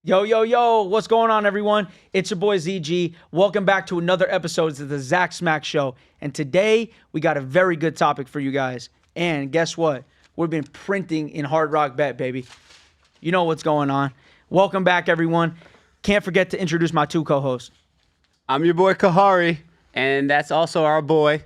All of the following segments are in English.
Yo, yo, yo, what's going on, everyone? It's your boy ZG. Welcome back to another episode of the Zack Smack Show. And today, we got a very good topic for you guys. And guess what? We've been printing in Hard Rock Bet, baby. You know what's going on. Welcome back, everyone. Can't forget to introduce my two co-hosts. I'm your boy Kahari, and that's also our boy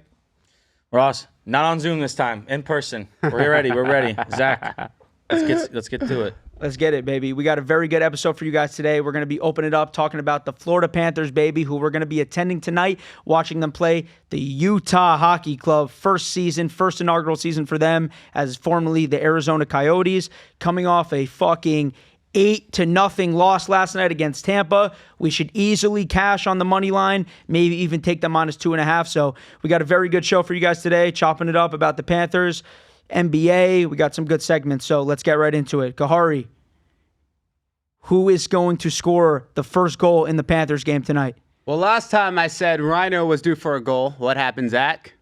Ross. Not on Zoom this time, in person. We're ready. We're ready. Zach, let's get to it. Let's get it, baby. We got a very good episode for you guys today. We're going to be opening it up, talking about the Florida Panthers, baby, who we're going to be attending tonight, watching them play the Utah Hockey Club. First inaugural season for them as formerly the Arizona Coyotes, coming off a fucking 8-0 loss last night against Tampa. We should easily cash on the money line, maybe even take them -2.5. So we got a very good show for you guys today, chopping it up about the Panthers, NBA. We got some good segments, so let's get right into it. Kahari, who is going to score the first goal in the Panthers game tonight? Well, last time I said Rhino was due for a goal. What happened, Zach?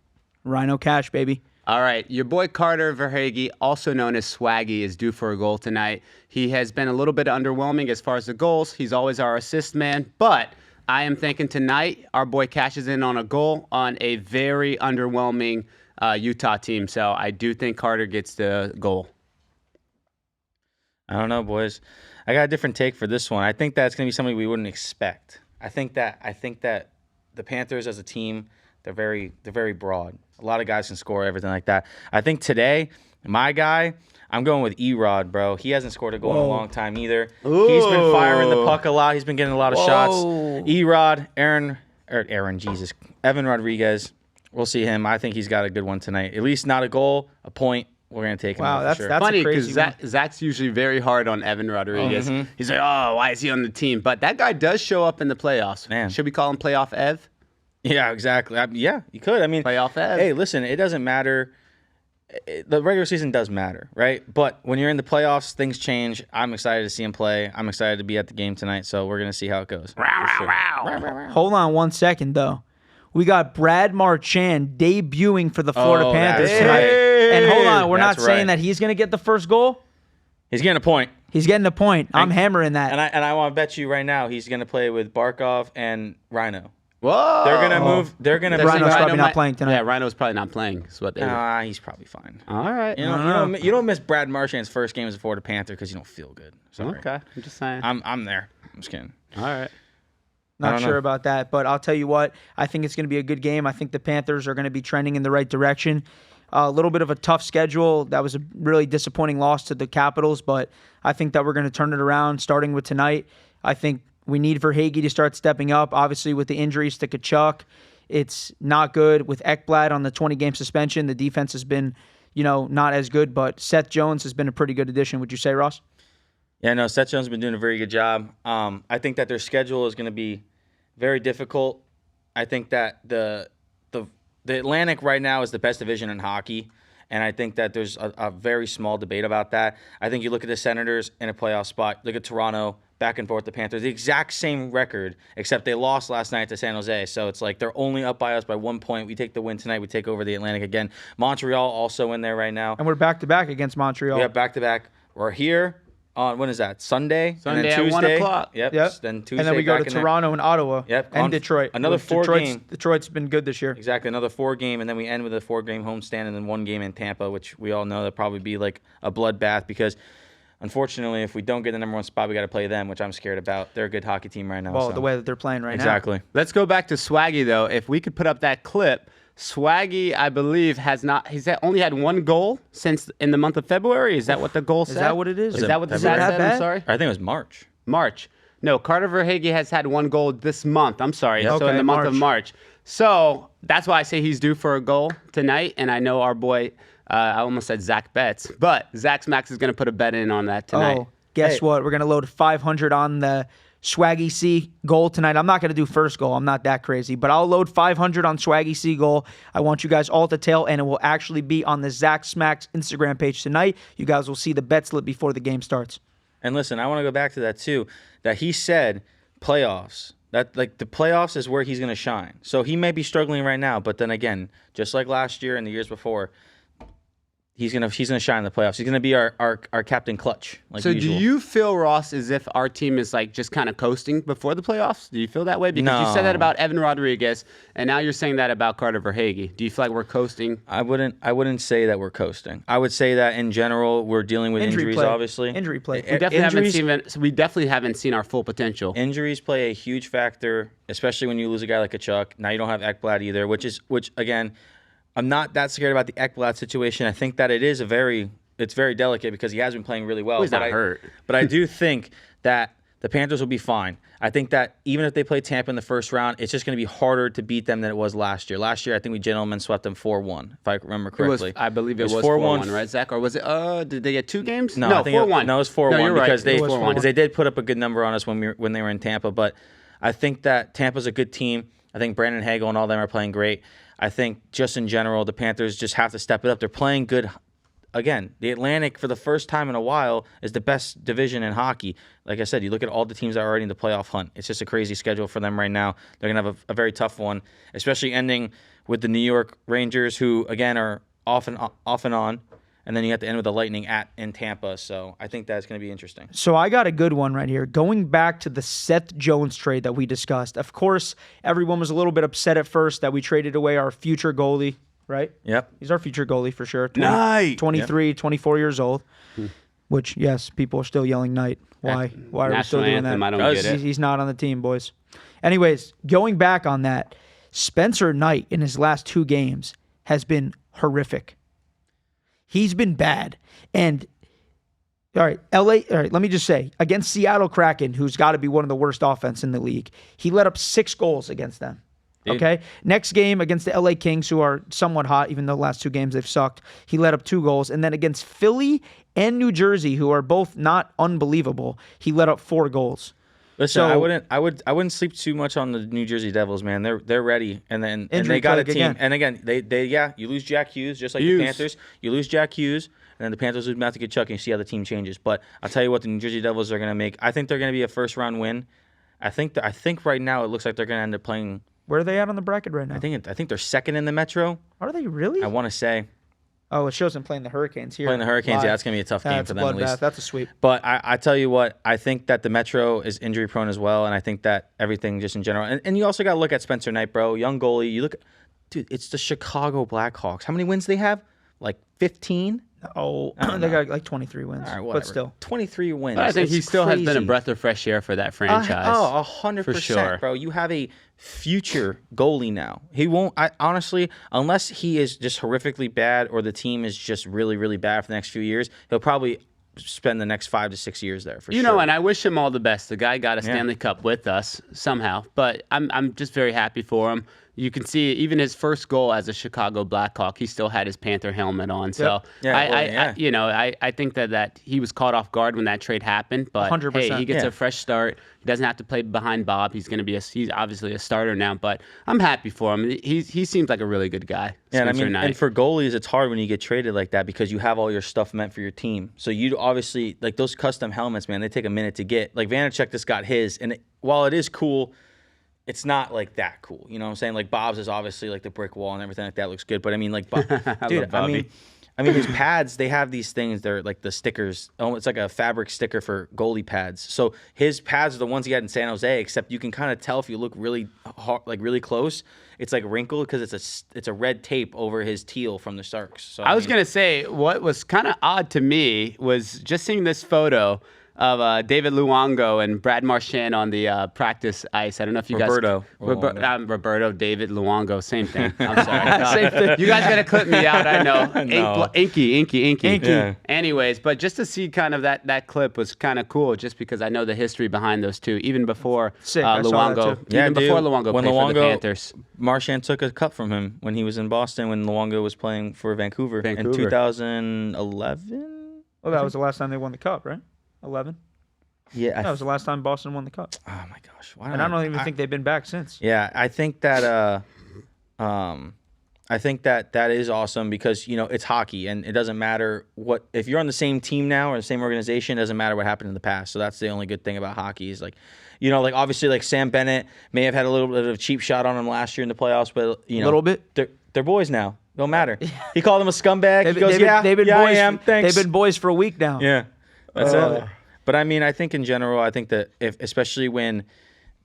Rhino Cash, baby. All right, your boy Carter Verhage, also known as Swaggy, is due for a goal tonight. He has been a little bit underwhelming as far as the goals. He's always our assist man, but I am thinking tonight our boy cashes in on a goal on a very underwhelming Utah team. So I do think Carter gets the goal. I don't know, boys. I got a different take for this one. I think that's going to be something we wouldn't expect. I think that the Panthers as a team, they're very broad. A lot of guys can score, everything like that. I think today, my guy, I'm going with E-Rod, bro. He hasn't scored a goal in a long time either. Ooh. He's been firing the puck a lot. He's been getting a lot of shots. E-Rod, Evan Rodriguez. We'll see him. I think he's got a good one tonight. At least not a goal, a point. We're going to take him. Wow, that's Funny because crazy Zach's usually very hard on Evan Rodriguez. He's like, oh, why is he on the team? But that guy does show up in the playoffs. Man. Should we call him Playoff Ev? Yeah, exactly. Yeah, you could. I mean, Playoff Ev. Hey, listen, it doesn't matter. The regular season does matter, right? But when you're in the playoffs, things change. I'm excited to see him play. I'm excited to be at the game tonight, so we're going to see how it goes. Hold on 1 second, though. We got Brad Marchand debuting for the Florida Panthers tonight. And hold on, we're not saying that he's going to get the first goal. He's getting a point. He's getting a point. I'm hammering that. And I want to bet you right now he's going to play with Barkov and Rhino. Whoa. They're going to move. They're going to Rhino's probably not playing tonight. Yeah, Rhino's probably not playing. Is what they he's probably fine. All right. You don't miss Brad Marchand's first game as a Florida Panther because you don't feel good. Sorry. Okay. I'm just saying. I'm there. I'm just kidding. All right. Not sure about that, but I'll tell you what, I think it's going to be a good game. I think the Panthers are going to be trending in the right direction. A little bit of a tough schedule. That was a really disappointing loss to the Capitals, but I think that we're going to turn it around starting with tonight. I think we need Verhage to start stepping up. Obviously, with the injuries to Kachuk, it's not good. With Eckblad on the 20-game suspension, the defense has been, not as good, but Seth Jones has been a pretty good addition. Would you say, Ross? Yeah, no, Seth Jones has been doing a very good job. I think that their schedule is going to be very difficult. I think that the Atlantic right now is the best division in hockey, and I think that there's a very small debate about that. I think you look at the Senators in a playoff spot, look at Toronto, back and forth, the Panthers, the exact same record, except they lost last night to San Jose. So it's like they're only up by us by 1 point. We take the win tonight. We take over the Atlantic again. Montreal also in there right now. And we're back-to-back against Montreal. We have back-to-back. We're here on, when is that? Sunday and then at Tuesday. 1 o'clock. Yep. Then Tuesday. And then we go to back in Toronto and Ottawa. Yep. And Detroit. Another four-game. Detroit's been good this year. Exactly. Another 4-game, and then we end with a 4-game homestand and then 1 game in Tampa, which we all know that'll probably be like a bloodbath because, unfortunately, if we don't get the number 1 spot, we got to play them, which I'm scared about. They're a good hockey team right now. Well, the way that they're playing right now. Exactly. Let's go back to Swaggy, though. If we could put up that clip, Swaggy, I believe, he's only had 1 goal since in the month of February. Is that what the goal said? Is that what it is? Is that what the February? stat Is it said? that I'm sorry. I think it was March. March. No, Carter Verhage has had 1 goal this month. I'm sorry. Yep. So in Okay, the month of March. March. So that's why I say he's due for a goal tonight. And I know our boy, I almost said Zach Betts, but Zack Smack is going to put a bet in on that tonight. Oh, guess what? We're going to load 500 on the Swaggy C goal tonight. I'm not going to do first goal. I'm not that crazy, but I'll load 500 on Swaggy C goal. I want you guys all to tail, and it will actually be on the Zack Smack's Instagram page tonight. You guys will see the bet slip before the game starts. And listen, I want to go back to that too, that he said playoffs. That like the playoffs is where he's going to shine. So he may be struggling right now, but then again, just like last year and the years before, he's gonna shine in the playoffs. He's gonna be our captain clutch. Like So usual. do you feel, Ross, as if our team is like just kind of coasting before the playoffs? Do you feel that way? Because you said that about Evan Rodriguez, and now you're saying that about Carter Verhage. Do you feel like we're coasting? I wouldn't say that we're coasting. I would say that in general we're dealing with injuries, play. obviously. Injury play. We definitely haven't seen our full potential. Injuries play a huge factor, especially when you lose a guy like Kachuk. Now you don't have Eckblad either, which again, I'm not that scared about the Eckblad situation. I think that it's very delicate because he has been playing really well. He's not hurt. But I do think that the Panthers will be fine. I think that even if they play Tampa in the first round, it's just going to be harder to beat them than it was last year. Last year, I think we gentlemen swept them 4-1, if I remember correctly. I believe it was 4-1, right, Zach? Or was it? Did they get 2 games? No, 4-1. No, it was 4-1 you're because right. they did put up a good number on us when they were in Tampa. But I think that Tampa's a good team. I think Brandon Hagel and all them are playing great. I think just in general, the Panthers just have to step it up. They're playing good. Again, the Atlantic, for the first time in a while, is the best division in hockey. Like I said, you look at all the teams that are already in the playoff hunt. It's just a crazy schedule for them right now. They're going to have a very tough one, especially ending with the New York Rangers, who, again, are off and on. And then you have to end with the Lightning in Tampa. So I think that's going to be interesting. So I got a good one right here. Going back to the Seth Jones trade that we discussed. Of course, everyone was a little bit upset at first that we traded away our future goalie, right? Yep. He's our future goalie for sure. 23, 24 years old. Which, yes, people are still yelling Knight. Why? Why are we still doing that? I don't get it. He's not on the team, boys. Anyways, going back on that, Spencer Knight in his last 2 games has been horrific. He's been bad. And, all right, let me just say, against Seattle Kraken, who's got to be one of the worst offense in the league, he let up 6 goals against them. Okay? Next game against the LA Kings, who are somewhat hot, even though the last 2 games they've sucked, he let up 2 goals. And then against Philly and New Jersey, who are both not unbelievable, he let up 4 goals. Listen, I wouldn't sleep too much on the New Jersey Devils, man. They're ready, and they got a team. Again. And again, you lose Jack Hughes just like the Panthers. You lose Jack Hughes, and then the Panthers lose Matthew Kachuk, and you see how the team changes. But I'll tell you what, the New Jersey Devils are going to make. I think they're going to be a first-round win. I think right now it looks like they're going to end up playing. Where are they at on the bracket right now? I think they're second in the Metro. Are they really? I want to say. Oh, it shows them playing the Hurricanes here. Playing the Hurricanes, yeah, that's going to be a tough game for them at least. That's a sweep. But I tell you what, I think that the Metro is injury prone as well, and I think that everything just in general. And you also got to look at Spencer Knight, bro, young goalie. You look, dude, it's the Chicago Blackhawks. How many wins do they have? Like 15? Oh, they got like 23 wins. All right, whatever. But still. 23 wins. But I think It's he still has been a crazy. breath of fresh air for that franchise. 100%, for sure. bro. You have a future goalie now. He won't, honestly, unless he is just horrifically bad or the team is just really, really bad for the next few years, he'll probably spend the next 5 to 6 years there for sure. You know, and I wish him all the best. The guy got a Stanley Cup with us somehow, but I'm just very happy for him. You can see even his first goal as a Chicago Blackhawk, he still had his Panther helmet on. So I think that he was caught off guard when that trade happened. But 100%. hey, he gets a fresh start. He doesn't have to play behind Bob. He's going to be he's obviously a starter now. But I'm happy for him. He seems like a really good guy. Yeah, and I Spencer mean, Knight. and for goalies, it's hard when you get traded like that because you have all your stuff meant for your team. So you obviously, like those custom helmets, man, they take a minute to get. Like Vanacek just got his, and while it is cool, it's not like that cool. You know what I'm saying? Like Bob's is obviously like the brick wall and everything like that looks good. But I mean, like, dude, I mean, his pads, they have these things. They're like the stickers. Oh, it's like a fabric sticker for goalie pads. So his pads are the ones he had in San Jose, except you can kind of tell if you look really hard, like really close. It's like wrinkled because it's a red tape over his teal from the Sharks. So I was going to say, what was kind of odd to me was just seeing this photo of David Luongo and Brad Marchand on the practice ice. I don't know if you Roberto. Roberto, David Luongo, same thing. I'm sorry. Same thing. You guys got to clip me out, I know. No. Inky. Yeah. Anyways, but just to see kind of that clip was kind of cool just because I know the history behind those two, even before Sick. I saw that Luongo. too. Yeah, even dude, before Luongo when played for the Luongo- Panthers. Marchand took a cut from him when he was in Boston when Luongo was playing for Vancouver. In 2011. Well, that was the last time they won the cup, right? 11. Yeah, That was the last time Boston won the cup. oh my gosh, why And I don't even think they've been back since. Yeah, I think that that is awesome because it's hockey and it doesn't matter if you're on the same team now or the same organization, it doesn't matter what happened in the past. So that's the only good thing about hockey is like obviously like Sam Bennett may have had a little bit of a cheap shot on him last year in the playoffs, but A little bit. they're boys now. Don't matter. He called him a scumbag. He goes, they've been yeah, boys. I am. Thanks. They've been boys for a week now. Yeah, that's it. But I mean, I think in general, I think that especially when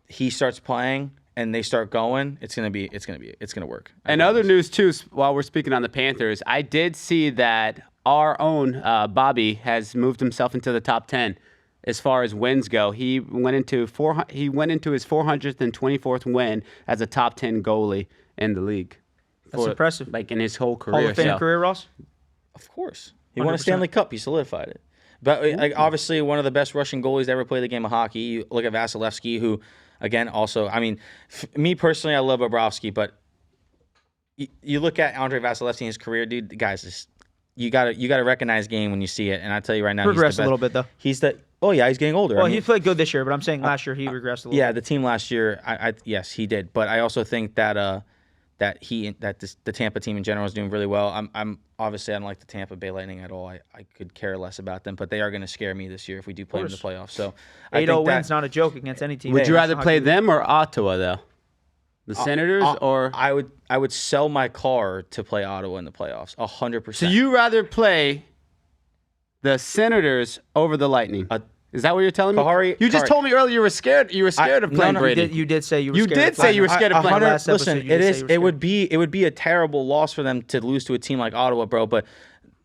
he starts playing and they start going, it's gonna work. And other news too, while we're speaking on the Panthers, I did see that our own Bobby has moved himself into the top 10 as far as wins go. He went into his 424th win as a top 10 goalie in the league. That's impressive. Like in his whole career. Hall of Fame career, Ross? Of course. He won a 100%. Stanley Cup. He solidified it. But like, obviously, one of the best Russian goalies to ever play the game of hockey. You look at Vasilevsky, who, again, also, I mean, me personally, I love Bobrovsky, but you look at Andre Vasilevsky in his career, dude, guys, you gotta recognize game when you see it. And I tell you right now, Regressed he's the a best. little bit, though. He's he's getting older. Well, I mean, he played good this year, but I'm saying last year he regressed a little yeah, bit. the team last year, yes, he did. But I also think that the Tampa team in general is doing really well. I'm obviously I don't like the Tampa Bay Lightning at all. I could care less about them, but they are going to scare me this year if we do play them in the playoffs. So 8-0 wins, not a joke against any team. Would you rather play them or Ottawa though? The Senators or I would sell my car to play Ottawa in the playoffs 100%. So you rather play the Senators over the Lightning? Is that what you're telling me? You just told me earlier you were scared. You were scared of playing Brady. You did say you were You scared did of say playing you were them. scared of playing. Last Listen, episode, you did say you were scared. it would be a terrible loss for them to lose to a team like Ottawa, bro. But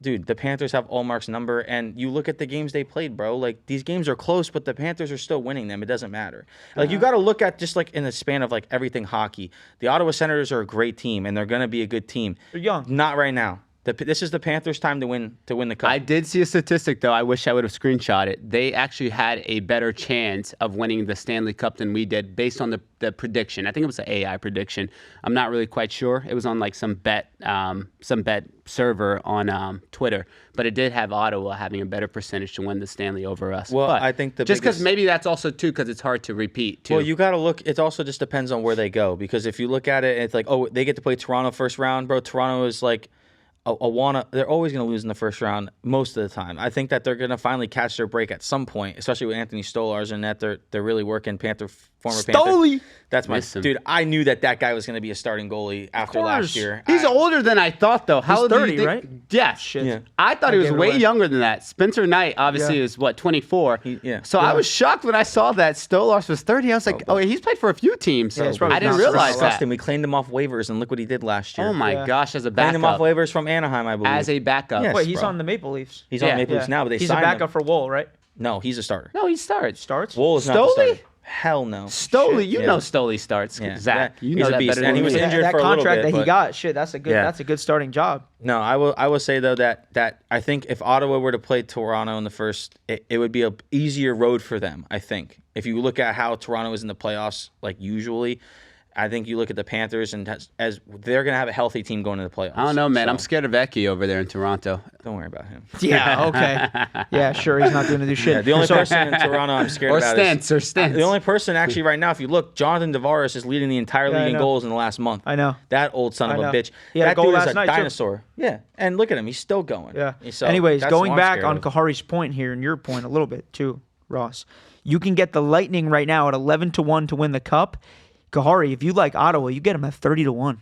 dude, the Panthers have Allmark's number, and you look at the games they played, bro. Like, these games are close, but the Panthers are still winning them. It doesn't matter. Like, you got to look at just like in the span of like everything hockey. The Ottawa Senators are a great team, and they're gonna be a good team. They're young. Not right now. This is the Panthers' time to win the cup. I did see a statistic, though. I wish I would have screenshot it. They actually had a better chance of winning the Stanley Cup than we did based on the prediction. I think it was an AI prediction. I'm not really quite sure. It was on like some bet server on Twitter. But it did have Ottawa having a better percentage to win the Stanley over us. Well, but I think just because maybe that's also, too, because it's hard to repeat, too. Well, you got to look. It also just depends on where they go. Because if you look at it, it's like, oh, they get to play Toronto first round, bro. Toronto is like they're always going to lose in the first round most of the time. I think that they're going to finally catch their break at some point, especially with Anthony Stolarz and that they're really working former Panther. That's my dude. I knew that guy was going to be a starting goalie after last year. He's older than I thought, though. How He's 30, right? Yes. Shit. Yeah. I thought he was way younger than that. Spencer Knight obviously is 24. So I was shocked when I saw that Stolarz was 30. I was like, he's played for a few teams. Yeah, I didn't realize that. Disgusting. We claimed him off waivers, and look what he did last year. Oh my gosh, as a Claimed him off backup. waivers from Anaheim, I believe. As a backup. Yes. Wait, he's bro. on the Maple Leafs. He's on Maple Leafs now, but they he's a signed backup him. for Wool, right? No, he's a starter. No, he starts. Starts? Wool is not the Stoli? starter. Hell no. Stoli, Shit, know Stoli starts. Yeah. Zach, you He's know a that beast, better and than he was me. injured that for a little contract bit, that he but- got, shit, that's a good starting job. No, I will say though that I think if Ottawa were to play Toronto in the first, it would be a easier road for them. I think if you look at how Toronto is in the playoffs, like usually, I think you look at the Panthers and as they're gonna have a healthy team going into the playoffs. I don't know, man. So, I'm scared of Eki over there in Toronto. Don't worry about him. Yeah, okay. Yeah, sure, he's not going to do shit. Yeah, the only person in Toronto I'm scared Or about Stents. the only person actually right now, if you look, Jonathan Tavares is leading the entire Yeah, I league in know. goals in the last month. I know. That old son of I a know. bitch. He had a That goal dude is last a night, too. dinosaur. Yeah, and look at him. He's still going. Yeah. So Anyways, that's going what I'm back scared on of. Kahari's point here and your point a little bit too, Ross. You can get the Lightning right now at 11-1 to win the cup. Kahari, if you like Ottawa, you get them at 30-1.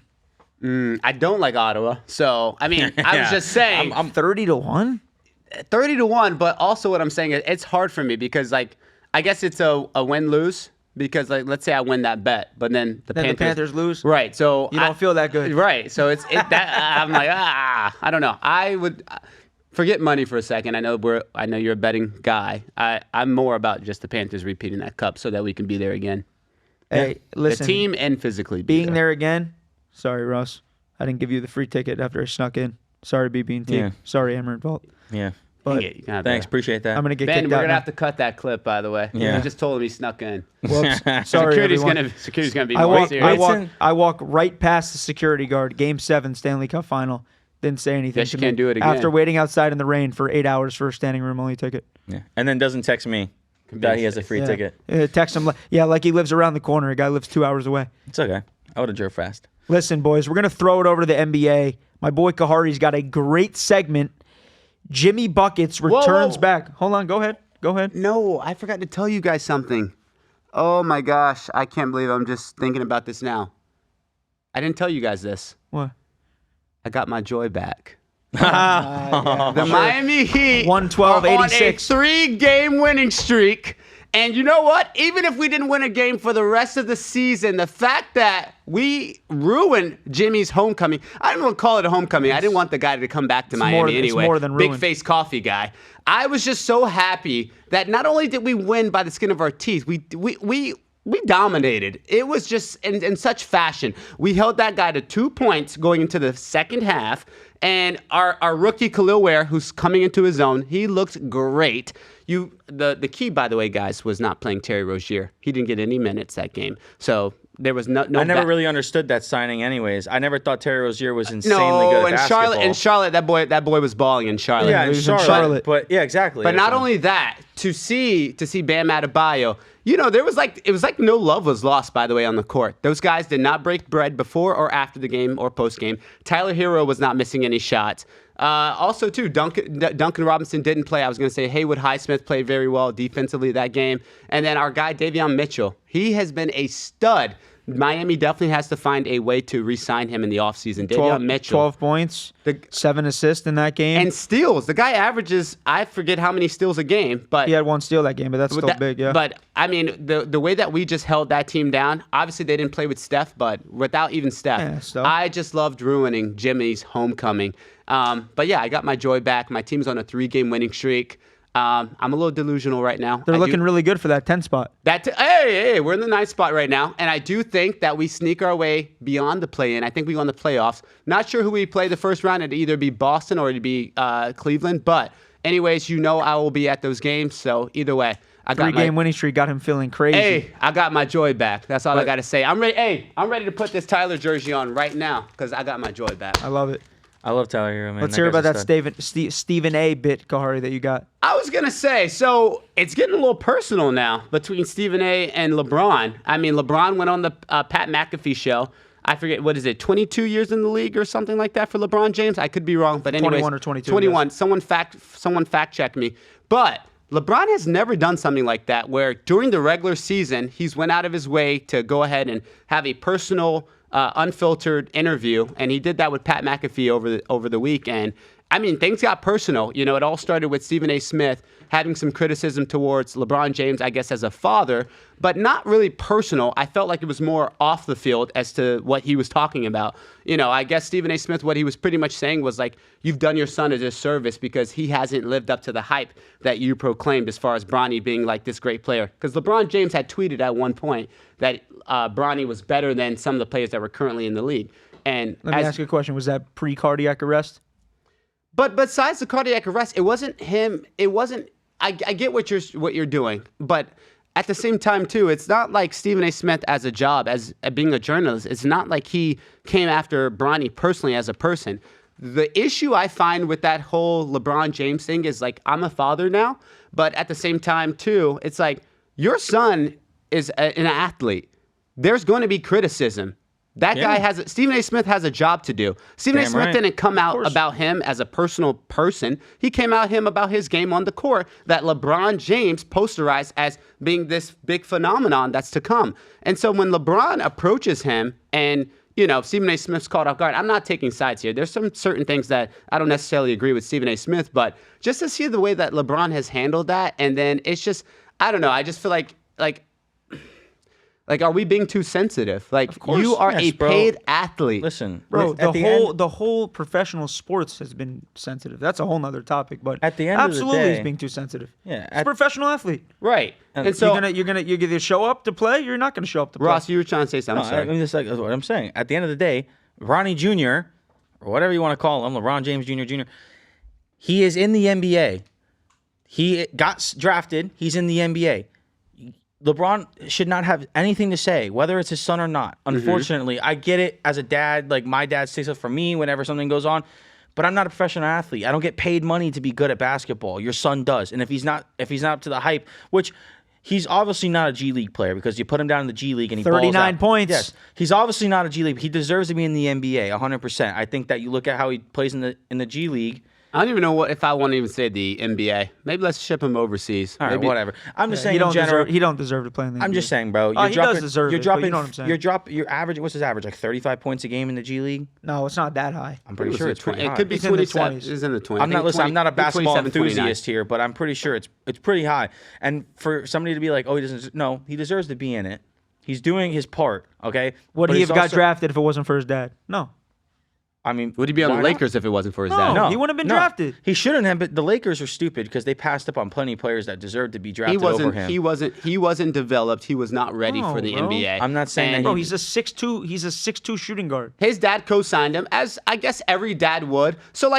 I don't like Ottawa. So, I mean, I was just saying. I'm 30-1. 30-1, but also what I'm saying is it's hard for me because, like, I guess it's a win-lose because, like, let's say I win that bet, but then the Panthers lose. Right, so You don't feel that good. Right, so I'm like, I don't know. I would forget money for a second. I know you're a betting guy. I'm more about just the Panthers repeating that cup so that we can be there again. Hey, listen. The team and physically being there again. Sorry, Ross. I didn't give you the free ticket after I snuck in. Sorry, BB&T. Yeah. Sorry, Emerald Vault. Yeah. But Thanks, appreciate that. I'm gonna get Ben, kicked we're out gonna now. have to cut that clip, by the way. Yeah. He just told him he snuck in. Whoops. Sorry, everyone. Security's gonna be more serious. I walk right past the security guard. Game 7 Stanley Cup Final. Didn't say anything. Guess you to me can't do it again. After waiting outside in the rain for 8 hours for a standing room only ticket. Yeah. And then doesn't text me that he has a free ticket. Text him. Like he lives around the corner. A guy lives 2 hours away. It's okay. I would have drove fast. Listen, boys, we're gonna throw it over to the NBA. My boy Kahari's got a great segment. Jimmy Buckets returns back. Hold on. Go ahead. No, I forgot to tell you guys something. Oh my gosh, I can't believe I'm just thinking about this now. I didn't tell you guys this. What? I got my joy back. Yeah, The Miami Heat 112-86. are on a 3-game winning streak. And you know what? Even if we didn't win a game for the rest of the season, the fact that we ruined Jimmy's homecoming, I didn't want to call it a homecoming. I didn't want the guy to come back to Miami anyway. It's more than ruined. Big face coffee guy. I was just so happy that not only did we win by the skin of our teeth, we dominated. It was just in such fashion. We held that guy to 2 points going into the second half. And our rookie Khalil Ware, who's coming into his own, he looked great. The key, by the way, guys, was not playing Terry Rozier. He didn't get any minutes that game. So there was no I never really understood that signing anyways. I never thought Terry Rozier was insanely good at basketball. In Charlotte, that boy was balling in Charlotte. Yeah, in Charlotte. But yeah, exactly. But not only that, to see Bam Adebayo, it was like no love was lost, by the way, on the court. Those guys did not break bread before or after the game or post game. Tyler Hero was not missing any shots. Also, too, Duncan Robinson didn't play. I was going to say Haywood Highsmith played very well defensively that game. And then our guy, Davion Mitchell, he has been a stud. Miami definitely has to find a way to re-sign him in the offseason. Davion Mitchell. 12 points, 7 assists in that game. And steals. The guy averages, I forget how many steals a game. But he had 1 steal that game, but that's still big, yeah. But, I mean, the way that we just held that team down, obviously they didn't play with Steph, but without even Steph, I just loved ruining Jimmy's homecoming. But, yeah, I got my joy back. My team's on a 3-game winning streak. I'm a little delusional right now. They're looking really good for that 10 spot. Hey, we're in the 9th spot right now. And I do think that we sneak our way beyond the play-in. I think we go in the playoffs. Not sure who we play the first round. It'd either be Boston or it'd be Cleveland. But anyways, I will be at those games. So either way, I got 3-game winning streak got him feeling crazy. Hey, I got my joy back. That's all I got to say. I'm ready. Hey, I'm ready to put this Tyler jersey on right now because I got my joy back. I love it. I love Tyler Hero, man. Let's hear about that Stephen A. bit, Kahari, that you got. I was going to say, so it's getting a little personal now between Stephen A. and LeBron. I mean, LeBron went on the Pat McAfee show. I forget, what is it, 22 years in the league or something like that for LeBron James? I could be wrong, but anyways. 21 or 22. 21. Yes. Someone fact check me. But LeBron has never done something like that where during the regular season, he's went out of his way to go ahead and have a personal unfiltered interview, and he did that with Pat McAfee over the weekend. I mean, things got personal. It all started with Stephen A. Smith having some criticism towards LeBron James, I guess, as a father, but not really personal. I felt like it was more off the field as to what he was talking about. I guess Stephen A. Smith, what he was pretty much saying was like, you've done your son a disservice because he hasn't lived up to the hype that you proclaimed as far as Bronny being like this great player. Because LeBron James had tweeted at one point that Bronny was better than some of the players that were currently in the league. And let me ask you a question. Was that pre-cardiac arrest? But besides the cardiac arrest, it wasn't him. It wasn't. I get what you're doing, but at the same time too, it's not like Stephen A. Smith as a job, as being a journalist. It's not like he came after Bronny personally as a person. The issue I find with that whole LeBron James thing is like, I'm a father now, but at the same time too, it's like your son is an athlete. There's going to be criticism. That guy Stephen A. Smith has a job to do. Stephen A. Smith didn't come out about him as a personal person. He came out about his game on the court that LeBron James posterized as being this big phenomenon that's to come. And so when LeBron approaches him and, Stephen A. Smith's caught off guard, I'm not taking sides here. There's some certain things that I don't necessarily agree with Stephen A. Smith, but just to see the way that LeBron has handled that, and then it's just, I don't know, I just feel like, are we being too sensitive? Like, you are a paid athlete. Listen, bro, the whole professional sports has been sensitive. That's a whole nother topic, but at the end of the day, he's being too sensitive. Yeah, he's a professional athlete. Right. And so you're gonna show up to play, you're not gonna show up to play. Ross, you were trying to say something. No, I mean, that's what I'm saying. At the end of the day, Ronnie Jr., or whatever you want to call him, LeBron James Jr., he is in the NBA. He got drafted. He's in the NBA. LeBron should not have anything to say, whether it's his son or not. Unfortunately, I get it as a dad. Like, my dad says it for me whenever something goes on, but I'm not a professional athlete. I don't get paid money to be good at basketball. Your son does, and if he's not up to the hype, which he's obviously not a G League player because you put him down in the G League and he 39 points. Yes, he's obviously not a G League. He deserves to be in the NBA 100%. I think that you look at how he plays in the G League. I don't even know if I want to even say the NBA. Maybe let's ship him overseas. All right, Maybe. whatever. I'm just saying He in general. he don't deserve to play in the NBA. I'm just saying, bro. He does deserve you're it, but dropping, you know what I'm saying. You're average. What's his average? Like 35 points a game in the G League. No, it's not that high. I'm pretty sure it's pretty high. It could be It's in the 27. 20s. It's in the 20s. I'm not listening. I'm not a basketball 27, 29. enthusiast here, but I'm pretty sure it's pretty high. And for somebody to be like, oh, he doesn't. No, he deserves to be in it. He's doing his part. Okay. Would But he he's have got also- drafted if it wasn't for his dad? No. I mean, Would he be on the why not? Lakers if it wasn't for his No. dad? No, He wouldn't have been drafted. He shouldn't have. But the Lakers are stupid because they passed up on plenty of players that deserved to be He drafted wasn't. over him. He wasn't developed. He was not ready No, for the bro. NBA. I'm not saying And that Bro, he's a 6'2". He's a 6'2" shooting guard. his dad co-signed him, as I guess every dad would. So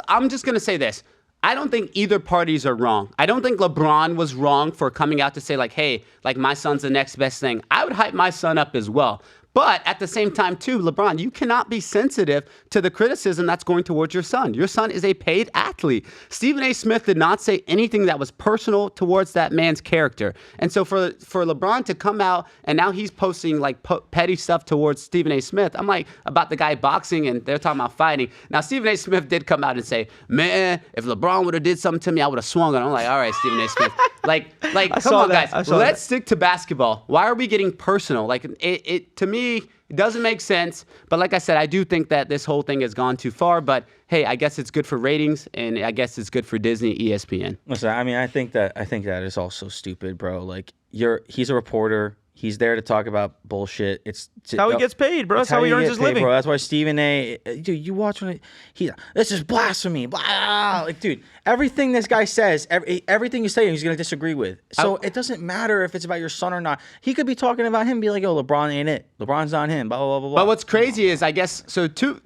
I'm just gonna say this. I don't think either parties are wrong. I don't think LeBron was wrong for coming out to say hey, my son's the next best thing. I would hype my son up as well. But at the same time, too, LeBron, you cannot be sensitive to the criticism that's going towards your son. Your son is a paid athlete. Stephen A. Smith did not say anything that was personal towards that man's character. And so for LeBron to come out and now he's posting petty stuff towards Stephen A. Smith, I'm about the guy boxing and they're talking about fighting. Now, Stephen A. Smith did come out and say, man, if LeBron would have did something to me, I would have swung on him. I'm like, all right, Stephen A. Smith. Come on, guys. Let's stick to basketball. Why are we getting personal? To me, it doesn't make sense. But like I said, I do think that this whole thing has gone too far. But hey, I guess it's good for ratings, and I guess it's good for Disney, ESPN. Listen, I mean, I think that is also stupid, bro. He's a reporter. He's there to talk about bullshit. It's how he gets paid, bro. That's how he earns his living. Bro. That's why Stephen A. Dude, you watch when this is blasphemy. Blah. Dude, everything this guy says, everything you say, he's gonna disagree with. So it doesn't matter if it's about your son or not. He could be talking about him, be like, "Oh, LeBron ain't it. LeBron's on him." Blah blah blah blah. But what's crazy is, I guess, the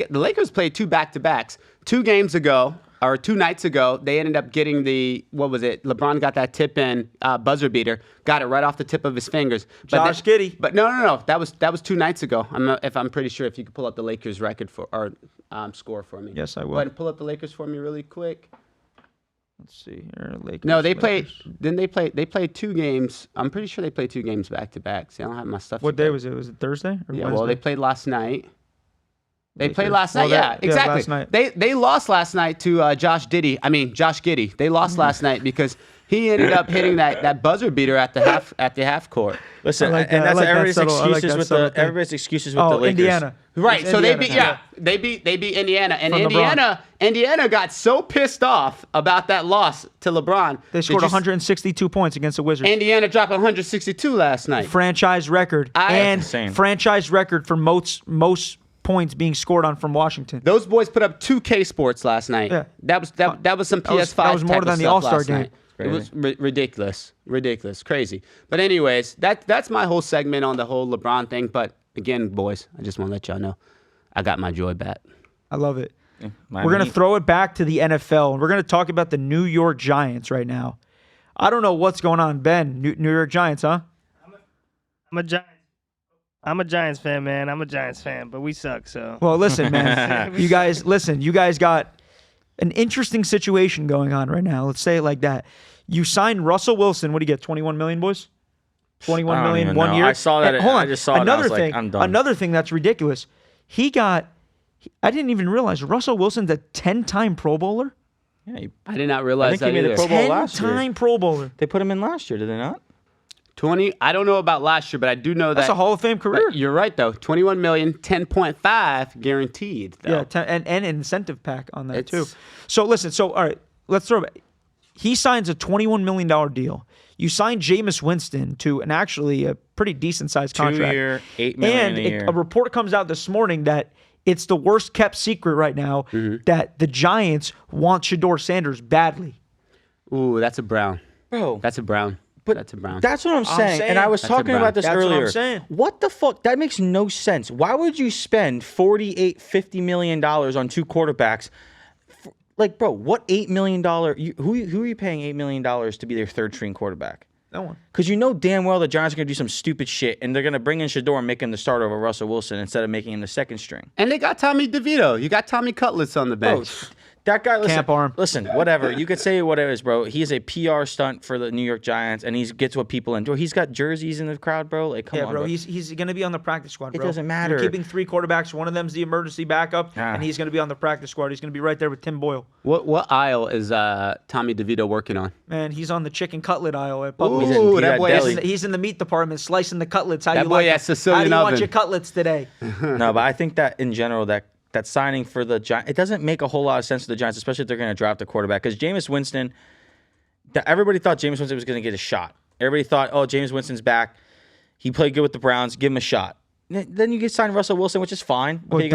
Lakers played 2 back-to-backs 2 games ago. Or 2 nights ago, they ended up getting LeBron got that tip-in buzzer beater, got it right off the tip of his fingers. Josh Giddey. But no. That was 2 nights ago. I'm pretty sure if you could pull up the Lakers record score for me. Yes, I will. Go ahead and pull up the Lakers for me really quick. Let's see here. Lakers, No, they Lakers. played. Then they played 2 games. I'm pretty sure they played 2 games back-to-back. See, I don't have my stuff. What day was it? Was it Thursday or Yeah, Wednesday? well, they played last night. They Lakers. played last night, Well, yeah, exactly. last night. They lost last night to Josh Giddey. They lost last night because he ended up hitting that buzzer beater at the half court. Listen, I like and that. I that's like that everybody's subtle- I like excuses that with subtle the thing. everybody's excuses with the Lakers. Indiana. Right, It's so Indiana. they beat Indiana, and From LeBron. Indiana got so pissed off about that loss to LeBron. They scored 162 points against the Wizards. Indiana dropped 162 last night. Franchise record. Insane. Franchise record for most points being scored on from Washington. Those boys put up 2K sports last night. Yeah. That was some PS5. that was more type of than the stuff All-Star last game. night. It was ridiculous, crazy. But anyways, that's my whole segment on the whole LeBron thing. But again, boys, I just want to let y'all know, I got my joy back. I love it. Miami We're going to Heat. throw it back to the NFL, and we're going to talk about the New York Giants right now. I don't know what's going on, Ben. New York Giants, huh? I'm a Giants fan, man. I'm a Giants fan, but we suck, so. Well, listen, man. You guys got an interesting situation going on right now. Let's say it like that. You signed Russell Wilson. What do you get? 21 million, boys? 21 I don't million even 1 know. year. I saw that. And hold on. I just saw it. And I was like, thing. I'm done. Another thing that's ridiculous. I didn't even realize Russell Wilson's a 10-time Pro Bowler. Yeah, I did not realize I think he that made the either. Pro Bowl last year. 10-time Pro Bowler. They put him in last year, did they not? 20. I don't know about last year, but I do know That's that. a Hall of Fame career. You're right though. 21 million, 10.5 guaranteed. Though. Yeah, and an incentive pack on that too. It's- So listen, all right, let's throw it. He signs a $21 million deal. You sign Jameis Winston to actually a pretty decent sized contract. 2-year, $8 million and a year. a report comes out this morning that it's the worst kept secret right now that the Giants want Shador Sanders badly. Ooh, that's a Brown. Bro. That's a Brown. But that's a Brown. That's what I'm saying. And I was That's a talking Brown. about this That's what I'm earlier. saying. What the fuck? That makes no sense. Why would you spend $50 million on 2 quarterbacks? Bro, what $8 million? Who are you paying $8 million to be their third string quarterback? No one. Because you know damn well the Giants are going to do some stupid shit, and they're going to bring in Shador and make him the starter over Russell Wilson instead of making him the second string. And they got Tommy DeVito. You got Tommy Cutlets on the Bro, bench. That guy, listen, Camp arm. listen, whatever. You could say whatever it is, bro. He's a PR stunt for the New York Giants, and he gets what people enjoy. He's got jerseys in the crowd, bro. Like, come on, bro. He's going to be on the practice squad, bro. It doesn't matter. You're keeping 3 quarterbacks. One of them's the emergency backup, and he's going to be on the practice squad. He's going to be right there with Tim Boyle. What aisle is Tommy DeVito working on? Man, he's on the chicken cutlet aisle at Publix. Ooh, that boy He's in the meat department, slicing the cutlets. How That you boy like has them? Sicilian How do you want oven. your cutlets today? No, but I think that in general, that signing for the Giants, it doesn't make a whole lot of sense to the Giants, especially if they're going to draft a quarterback. Because Jameis Winston, everybody thought Jameis Winston was going to get a shot. Everybody thought, oh, Jameis Winston's back. He played good with the Browns. Give him a shot. Then you get signed Russell Wilson, which is fine. Well, Okay,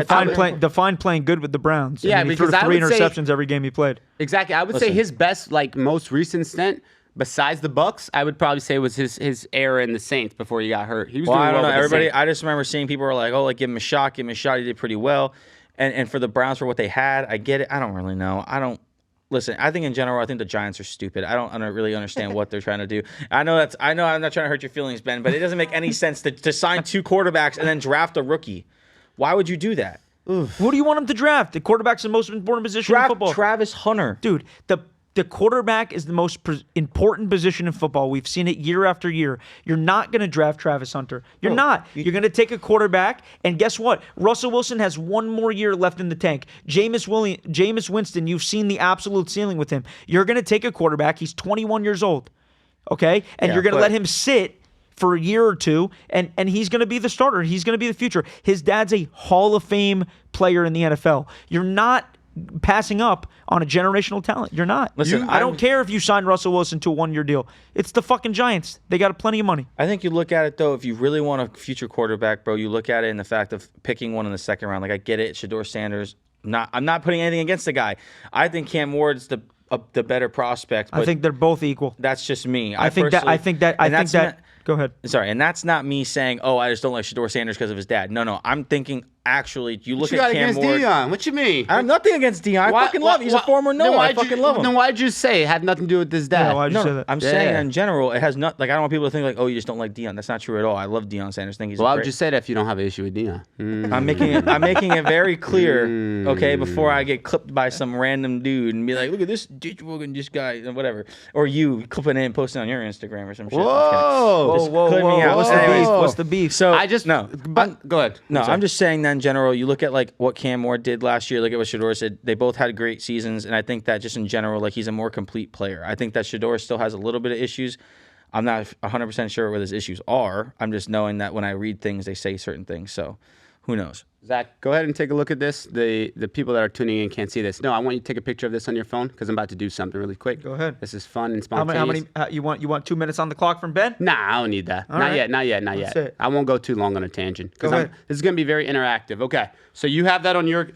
define playing good with the Browns. Yeah, I mean, he because threw I 3 would say- interceptions every game he played. Exactly. I would say his best, most recent stint, besides the Bucks, I would probably say was his era in the Saints before he got hurt. He was Well, doing I don't well know. with the Everybody, Saints. I just remember seeing people were like, oh, like, give him a shot, give him a shot. He did pretty well. And for the Browns, for what they had, I get it. I don't really know. Listen, I think in general, I think the Giants are stupid. I don't really understand what they're trying to do. I know I'm not trying to hurt your feelings, Ben, but it doesn't make any sense to sign 2 quarterbacks and then draft a rookie. Why would you do that? Who do you want him to draft? The quarterback's the most important position in Draft football. Travis Hunter. Dude, the quarterback is the most important position in football. We've seen it year after year. You're not going to draft Travis Hunter. You're not. You're going to take a quarterback, and guess what? Russell Wilson has 1 more year left in the tank. Jameis Winston, you've seen the absolute ceiling with him. You're going to take a quarterback. He's 21 years old, okay? And you're going to let him sit for a year or 2, and he's going to be the starter. He's going to be the future. His dad's a Hall of Fame player in the NFL. You're not passing up on a generational talent. You're not. Listen, I don't care if you sign Russell Wilson to a 1-year deal. It's the fucking Giants. They got plenty of money. I think you look at it, though, if you really want a future quarterback, bro, you look at it in the fact of picking one in the second round. Like, I get it, Shador Sanders. I'm not putting anything against the guy. I think Cam Ward's the better prospect. But I think they're both equal. that's just me. I think that. Go ahead. Sorry, and that's not me saying, oh, I just don't like Shador Sanders because of his dad. No, I'm thinking actually, you look What you at got Cam against Ward. Deion? What you mean? I have nothing against Deion. I fucking love him. He's a former Noah. I fucking love him. Then why'd you say it had nothing to do with his dad? Yeah, why'd you say that? I'm saying in general, it has not. Like, I don't want people to think like, oh, you just don't like Deion. That's not true at all. I love Deion Sanders. Think he's Well, I would great. just say that if you don't have an issue with Deion. I'm making it very clear, okay, before I get clipped by some random dude and be like, look at this ditch wogan, this guy, and whatever, or you clipping it and posting on your Instagram or some shit. Whoa! Just clip me out. What's the Anyways, beef? What's the beef? So I just no. But go ahead. No, sorry. I'm just saying that in general, you look at like what Cam Ward did last year, look at what Shador said. They both had great seasons, and I think that just in general, like, he's a more complete player. I think that Shador still has a little bit of issues. I'm not 100% sure what his issues are. I'm just knowing that when I read things, they say certain things. So who knows? Zach, go ahead and take a look at this. The people that are tuning in can't see this. No, I want you to take a picture of this on your phone because I'm about to do something really quick. Go ahead. This is fun and How spontaneous. many you want 2 minutes on the clock from Ben? Nah, I don't need that. Not right. yet. Not yet. That's yet. it. I won't go too long on a tangent Go because ahead. this is going to be very interactive. Okay, so you have that on your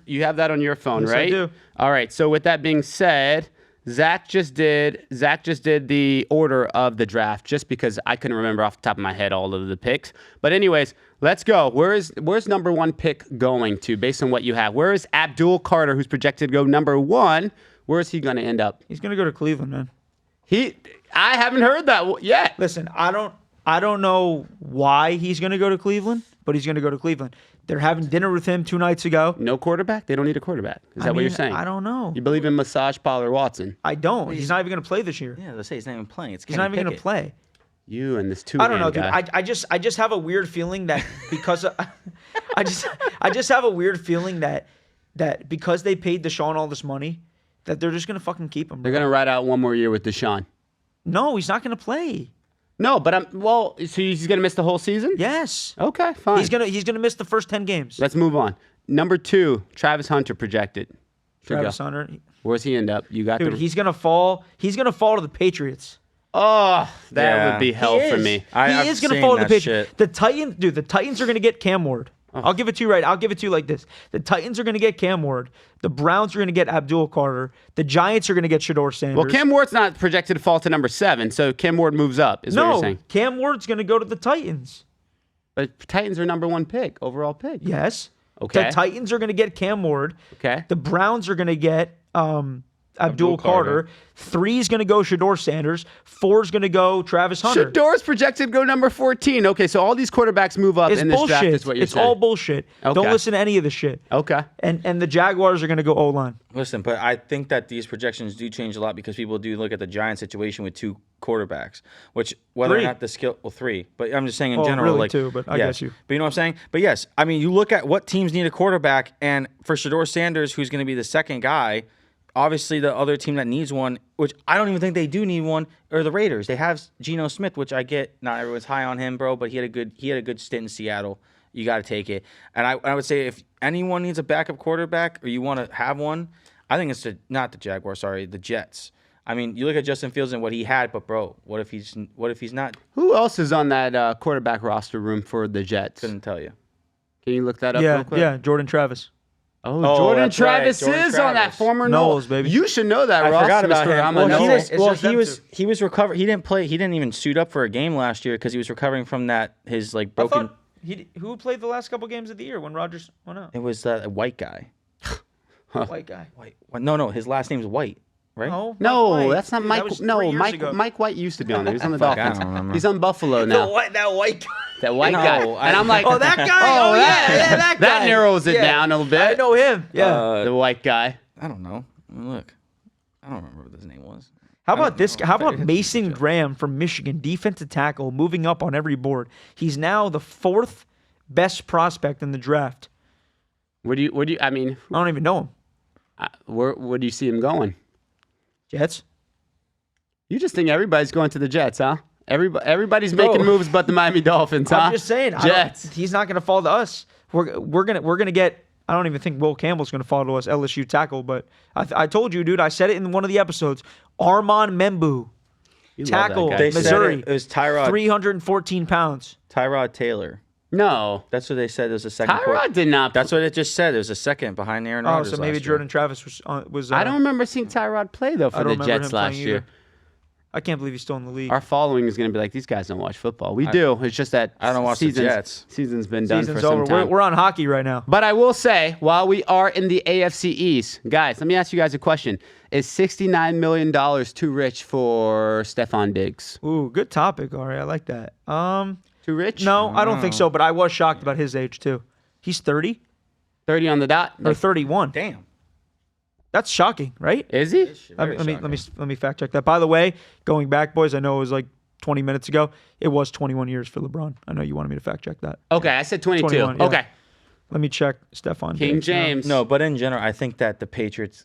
phone, Yes, I right? do. All right. So with that being said, Zach just did the order of the draft just because I couldn't remember off the top of my head all of the picks. But anyways, let's go. Where's number 1 pick going to based on what you have? Where is Abdul Carter, who's projected to go number 1? Where is he going to end up? He's gonna go to Cleveland, man. I haven't heard that yet. Listen, I don't know why he's gonna go to Cleveland, but he's gonna go to Cleveland. They're having dinner with him 2 nights ago. No quarterback? They don't need a quarterback. Is that what you're saying? I don't know. You believe in Massage Parlor Watson? I don't. He's not even gonna play this year. Yeah, let's say he's not even playing. He's not even gonna play. You and this I don't know, dude. guy. I just have a weird feeling that because of, I just have a weird feeling that because they paid Deshaun all this money, that they're just gonna fucking keep him. Bro. They're gonna ride out 1 more year with Deshaun. No, he's not gonna play. No, but so he's gonna miss the whole season? Yes. Okay, fine. He's gonna miss the first 10 games. Let's move on. Number 2, Travis Hunter projected. Travis Hunter. Where's he end up? You got Dude, he's gonna fall. He's gonna fall to the Patriots. Oh, that Yeah. would be hell He for is. me. I've He is gonna seen fall to the that Patriots. shit. The Titans, dude. The Titans are gonna get Cam Ward. I'll give it to you right. I'll give it to you like this. The Titans are gonna get Cam Ward. The Browns are gonna get Abdul Carter. The Giants are gonna get Shador Sanders. Well, Cam Ward's not projected to fall to number 7, so Cam Ward moves up, is what you're No, saying. Cam Ward's gonna go to the Titans. But Titans are number 1 pick, overall pick. Yes. Okay. The Titans are gonna get Cam Ward. Okay. The Browns are gonna get Abdul Carter. 3 is going to go Shador Sanders. 4 is going to go Travis Hunter. Shador's projected to go number 14. Okay, so all these quarterbacks move up It's in this bullshit. draft is what you're It's saying. all bullshit. Okay. Don't listen to any of the shit. Okay. And the Jaguars are going to go O-line. Listen, but I think that these projections do change a lot because people do look at the Giants situation with 2 quarterbacks, which whether 3. or not the skill, 3. But I'm just saying in Oh, general, really like 2, but I yeah. guess you. But you know what I'm saying? But yes, I mean, you look at what teams need a quarterback, and for Shador Sanders, who's going to be the second guy. Obviously, the other team that needs one, which I don't even think they do need one, are the Raiders. They have Geno Smith, which I get. Not everyone's high on him, bro, but he had a good stint in Seattle. You got to take it. And I would say if anyone needs a backup quarterback or you want to have one, I think it's not the Jaguars. Sorry, the Jets. I mean, you look at Justin Fields and what he had, but bro, what if he's not? Who else is on that quarterback roster room for the Jets? Couldn't tell you. Can you look that up real quick? Yeah, Jordan Travis. Oh, Oh, Jordan that's right. Travis Jordan is on that Travis. former Knowles, baby. You should know that, I Ross. forgot about Mr. him. I'm a Well, Knowles. he was recovered. He didn't play. He didn't even suit up for a game last year because he was recovering from his like I broken. thought who played the last couple games of the year when Rodgers went out? It was that white guy. White guy. White. No. His last name's White, right? No, No, White. that's not Dude, Mike. that was No, 3 years Mike. ago. Mike White used to be on there. He's on the Fuck, I Dolphins. don't remember. He's on Buffalo now. That white guy. That white No, guy. And I'm like, Oh, that guy. Oh, Oh, yeah, that guy. that narrows it Yeah. down a little bit. I know him. Yeah. The white guy. I don't know. Look, I don't remember what his name was. How about this? know. How about It's- Mason Graham from Michigan, defensive tackle, moving up on every board? He's now the 4th best prospect in the draft. Where do you? I mean, I don't even know him. where do you see him going? Jets. You just think everybody's going to the Jets, huh? Everybody's making moves, but the Miami Dolphins, huh? I'm just saying. Jets. He's not going to fall to us. We're gonna get. I don't even think Will Campbell's going to fall to us, LSU tackle. But I told you, dude. I said it in one of the episodes. Armand Membu, You love that tackle, guy. They said Missouri. it was Tyrod. 314 pounds. Tyrod Taylor. No, That's what they said. There's a second. Tyrod did not. That's what it just said. There's a second behind Aaron Oh, Rodgers. so maybe last year. Jordan Travis was. I don't remember seeing Tyrod play though I for don't the remember Jets him playing last year. either. I can't believe he's still in the league. Our following is going to be like, these guys don't watch football. We do. It's just that I don't watch the Jets. Season's been done Season's for some over. time. We're on hockey right now. But I will say, while we are in the AFC East, guys, let me ask you guys a question. Is $69 million too rich for Stephon Diggs? Ooh, good topic, Ari. I like that. Too rich? No, I don't think so. But I was shocked about his age too. He's 30 30 on the dot? or 31. Damn. That's shocking, right? Is he? Let me fact check that. By the way, going back, boys, I know it was like 20 minutes ago. It was 21 years for LeBron. I know you wanted me to fact check that. Okay, I said 22. 21, yeah. Okay. Let me check Stephon King Diggs now. James. No, but in general, I think that the Patriots.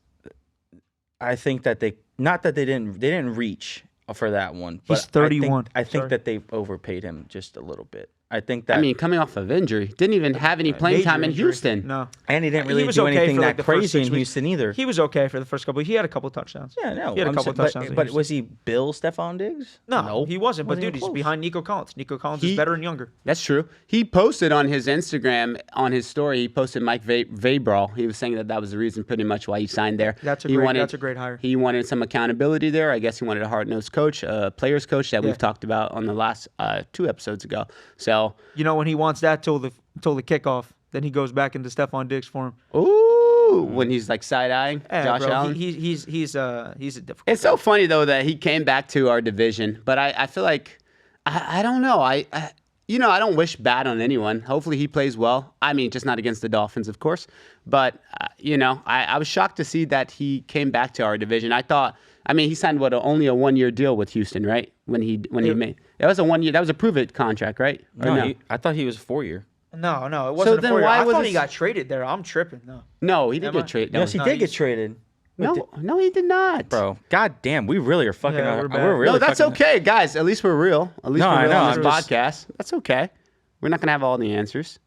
I think that they didn't reach for that one. But He's 31. I think Sorry. that they overpaid him just a little bit. I think that. I mean, coming off of injury. Didn't even have any playing Major time in injury. Houston. No. and he didn't He really was do okay anything for, that like, the first crazy 6 in weeks. Houston either. He was okay for the first couple. He had a couple touchdowns. Yeah, no. He had a I'm couple saying- touchdowns. in But Houston. was he Bill Stephon Diggs? No, he wasn't. But Wasn't dude, even he's close. behind Nico Collins. Nico Collins is better and younger. That's true. He posted on his Instagram, on his story, he posted Mike Vrabel. He was saying that was the reason pretty much why he signed there. That's a great hire. He wanted some accountability there. I guess he wanted a hard-nosed coach, a player's coach that we've talked about on the last 2 episodes ago. So, You know when he wants that till the kickoff, then he goes back into Stephon Diggs for him. ooh, when he's like side-eyeing Yeah, Josh bro, Allen. He's a difficult. It's so funny though that he came back to our division, but I feel like I don't know. I don't wish bad on anyone. Hopefully he plays well. I mean, just not against the Dolphins, of course. But I was shocked to see that he came back to our division. He signed only a 1-year deal with Houston, right? When he made that was a 1 year. That was a prove it contract, right? Or No, I thought he was 4-year. No, it wasn't. then a 4-year. why I was thought this- he got traded there. I'm tripping. No. No, he did Am I? get traded. Yes, he no, did get he's- traded. No, he did not. Bro, god damn, we really are fucking. Yeah, we're bad. really. No, that's fucking- okay, guys. At least we're real. At least No, we're I real know, on this I'm just- podcast. That's okay. We're not gonna have all the answers.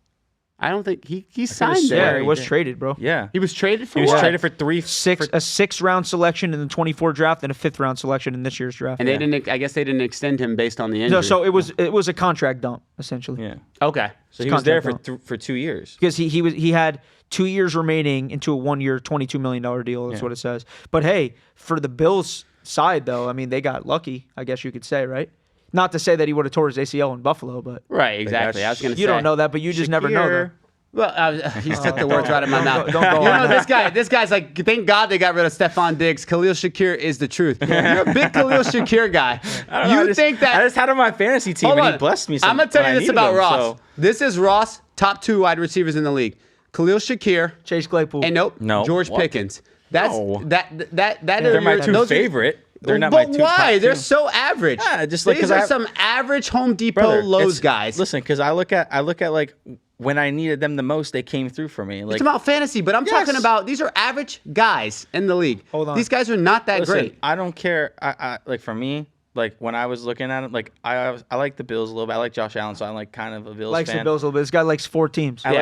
I don't think he could've signed sworn Yeah, there. he was traded, bro. Yeah, He was traded for he was what? traded for A 6th-round selection in the 24 draft and a 5th-round selection in this year's draft. And they didn't. I guess they didn't extend him based on the injury. No, so it was a contract dump essentially. Yeah, okay. so he was there for Contract for 2 years. Because he had 2 years remaining into a 1-year, $22 million deal. That's what it says. But hey, for the Bills side though, I mean they got lucky. I guess you could say, right? Not to say that he would have tore his ACL in Buffalo, but Right. Exactly. I was gonna say you don't know that, but you just never know. Though. Well, you just took the words right out of my mouth. Don't go You on know, that. this guy's like, thank God they got rid of Stephon Diggs. Khalil Shakir is the truth. You're a big Khalil Shakir guy. I don't know, You think that? I just had him on my fantasy team, Hold and on. he blessed me. I'm gonna tell you this about him, Ross. So. This is Ross, top 2 wide receivers in the league. Khalil Shakir Chase Claypool. and No. George What? Pickens. That's No. that. They're my two favorite. They're not but my two why? top They're two. so average. Yeah, just like These 'cause are I- some average Home Depot Brother, Lowe's it's- guys. Listen, because I look at like when I needed them the most, they came through for me. Like, It's about fantasy, but I'm talking Yes. about these are average guys in the league. Hold on. These guys are not that listen, great. I don't care. I like for me, like when I was looking at it, like I like the Bills a little bit. I like Josh Allen, so I'm like kind of a Bills Likes fan. the Bills a little bit. This guy likes 4 teams. I Yeah.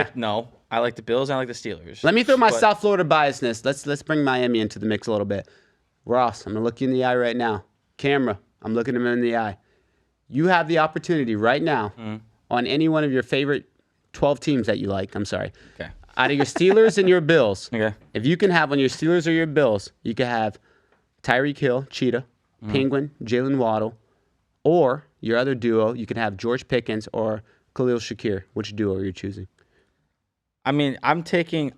like the Bills and I like the Steelers. Let me throw my But- South Florida biasness. Let's bring Miami into the mix a little bit. Ross, I'm gonna look you in the eye right now. Camera, I'm looking him in the eye. You have the opportunity right now on any one of your favorite 12 teams that you like. I'm sorry. Okay. Out of your Steelers and your Bills. Okay. If you can have on your Steelers or your Bills, you can have Tyreek Hill, Cheetah, Penguin, Jalen Waddle, or your other duo, you can have George Pickens or Khalil Shakir. Which duo are you choosing? I mean, I'm taking